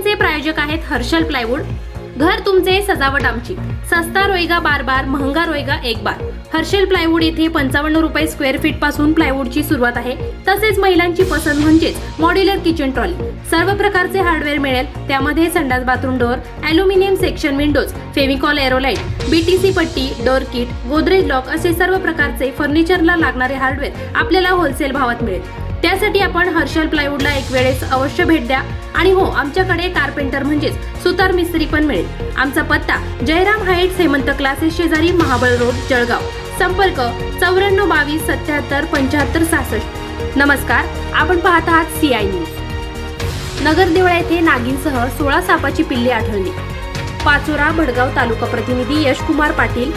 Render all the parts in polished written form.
यांचे प्रायोजक आहेत हर्षल प्लायवुड। घर तुमचे सजावट आमची, सस्ता रोएगा बार बार, महंगा रोएगा एक बार। हर्षल प्लायवुड येथे 55 रुपये स्क्वेअर फीट पासून प्लायवुडची सुरुवात आहे। तसेच महिलांची पसंत म्हणजेच मॉड्युलर किचन ट्रॉली, सर्व प्रकारचे हार्डवेअर मिळेल। त्यामध्ये संडास bathroom door, aluminium section windows, Fevicol Aerolite, BTC पट्टी, डोअर किट, गोदरेज लॉक असे सर्व प्रकारचे फर्निचरला लागणारे हार्डवेअर आपल्याला होलसेल भावात मिळेल। त्यासाठी आपण हर्षल प्लायवुडला एक वेळेस अवश्य भेट द्या। आणि हो, आमच्याकडे कारपेंटर म्हणजेच सुतार मिस्त्री पण मिळेल। आमचा पत्ता जयराम हाईट्स हेमंत क्लासेस शेजारी, महाबळ रोड, जळगाव। संपर्क 94 22 77 75 66। नमस्कार, आपण पाहत आहात CI न्यूज। नगरदेवळा येथे नागिनसह 16 सापाची पिल्ले आढळली। पाचोरा भडगाव तालुका प्रतिनिधी यशकुमार पाटील।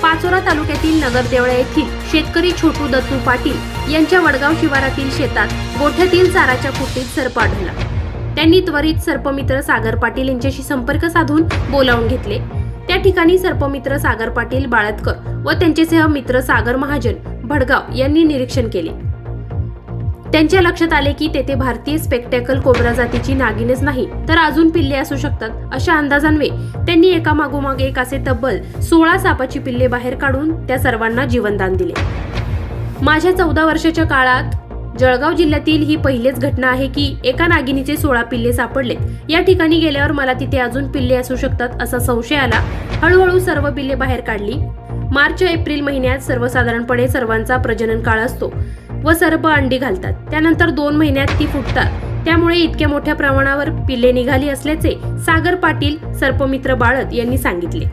पाचोरा तालुक्यातील नगरदेवळा येथील शेतकरी छोटू दत्तू पाटील यांच्या वडगाव शिवारातील शेतात गोठ्यातील चाराच्या कुट्टीत सर्प आढळला। त्यांनी त्वरित सर्पमित्र सागर पाटील यांच्याशी संपर्क साधून बोलावून घेतले। त्या ठिकाणी सर्पमित्र सागर पाटील बाळतकर व त्यांचे मित्र सागर महाजन भडगाव यांनी निरीक्षण केले। त्यांच्या लक्षात आले की तेथे भारतीय स्पेक्टॅकल कोब्रा जातीची नागिनच नाही तर अजून पिल्ले असू शकतात। अशा अंदाजान्वे त्यांनी एकामागोमाग एक असे तब्बल 16 सापाची पिल्ले बाहेर काढून त्या सर्वांना जीवनदान दिले। माझ्या 14 वर्षाच्या काळात जळगाव जिल्ह्यातील ही पहिलीच घटना आहे की एका नागिनीचे 16 पिल्ले सापडले। या ठिकाणी गेल्यावर मला तिथे अजून पिल्ले असू शकतात असा संशय आला। हळूहळू सर्व पिल्ले बाहेर काढली। मार्च एप्रिल महिन्यात सर्वसाधारणपणे सर्वांचा प्रजनन काळ असतो व सर्प अंडी घालतात। त्यानंतर 2 महिन्यात ती फुटतात। त्यामुळे इतक्या मोठ्या प्रमाणावर पिल्ले निघाली असल्याचे सागर पाटील सर्पमित्र बाळत यांनी सांगितले।